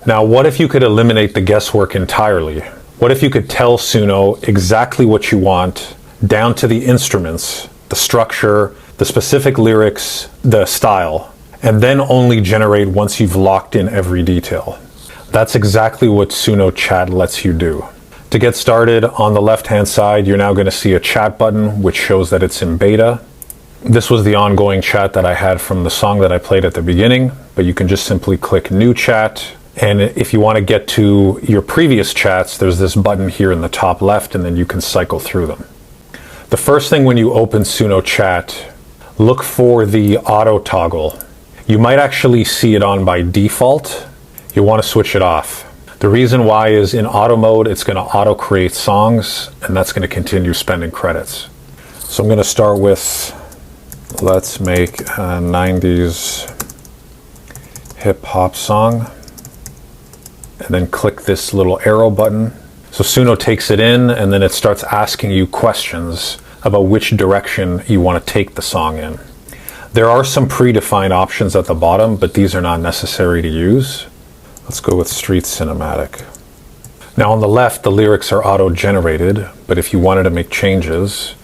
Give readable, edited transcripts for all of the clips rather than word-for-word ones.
Now, what if you could eliminate the guesswork entirely? What if you could tell Suno exactly what you want, down to the instruments, the structure, the specific lyrics, the style, and then only generate once you've locked in every detail? That's exactly what Suno Chat lets you do. To get started, on the left-hand side, you're now going to see a chat button, which shows that it's in beta. This was the ongoing chat that I had from the song that I played at the beginning, but you can just simply click New Chat. And if you want to get to your previous chats, there's this button here in the top left, and then you can cycle through them. The first thing when you open Suno Chat, look for the auto toggle. You might actually see it on by default. You want to switch it off. The reason why is in auto mode, it's going to auto create songs, and that's going to continue spending credits. So I'm going to start with, let's make a 90s hip hop song. And then click this little arrow button. So Suno takes it in, and then it starts asking you questions about which direction you want to take the song in. There are some predefined options at the bottom, but these are not necessary to use. Let's go with Street Cinematic. Now on the left, the lyrics are auto-generated, but if you wanted to make changes,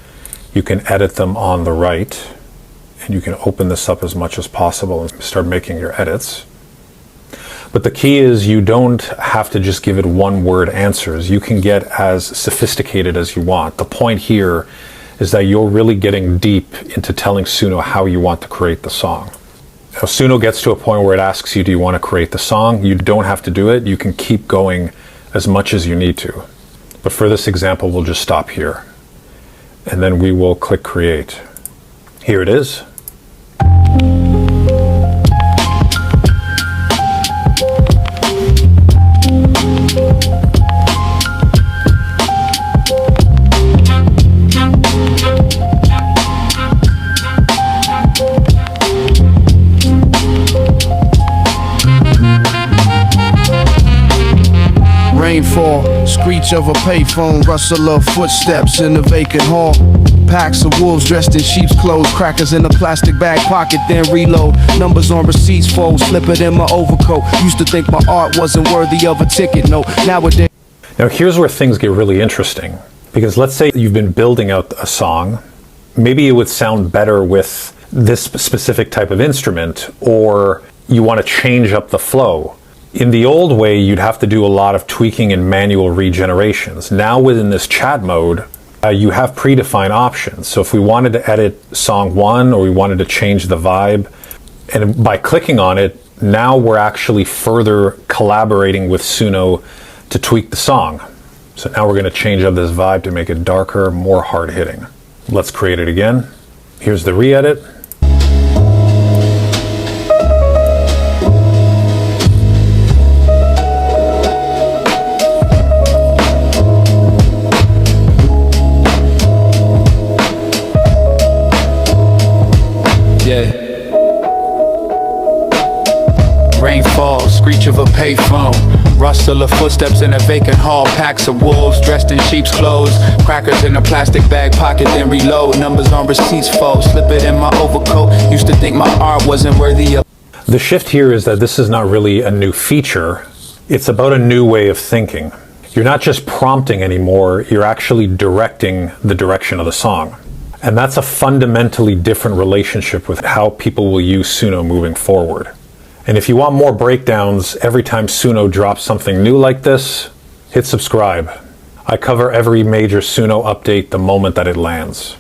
you can edit them on the right, and you can open this up as much as possible and start making your edits. But the key is you don't have to just give it one-word answers. You can get as sophisticated as you want. The point here is that you're really getting deep into telling Suno how you want to create the song. Now, Suno gets to a point where it asks you, do you want to create the song? You don't have to do it. You can keep going as much as you need to. But for this example, we'll just stop here. And then we will click Create. Here it is. Rainfall, screech of a payphone, rustle of footsteps in the vacant hall. Packs of wolves dressed in sheep's clothes, crackers in a plastic bag pocket, then reload. Numbers on receipts fold, slip it in my overcoat. Used to think my art wasn't worthy of a ticket note. Nowadays. Now here's where things get really interesting. Because let's say you've been building out a song. Maybe it would sound better with this specific type of instrument, or you want to change up the flow. In the old way, you'd have to do a lot of tweaking and manual regenerations. Now within this chat mode, you have predefined options. So if we wanted to edit song 1 or we wanted to change the vibe, and by clicking on it, now we're actually further collaborating with Suno to tweak the song. So now we're going to change up this vibe to make it darker, more hard-hitting. Let's create it again. Here's the re-edit. Rainfall, screech of a payphone, rustle of footsteps in a vacant hall. Packs of wolves dressed in sheep's clothes, crackers in a plastic bag pocket, then reload. Numbers on receipts fold, slip it in my overcoat. Used to think my art wasn't worthy of. The shift here is that this is not really a new feature. It's about a new way of thinking. You're not just prompting anymore, you're actually directing the direction of the song. And that's a fundamentally different relationship with how people will use Suno moving forward. And if you want more breakdowns every time Suno drops something new like this, hit subscribe. I cover every major Suno update the moment that it lands.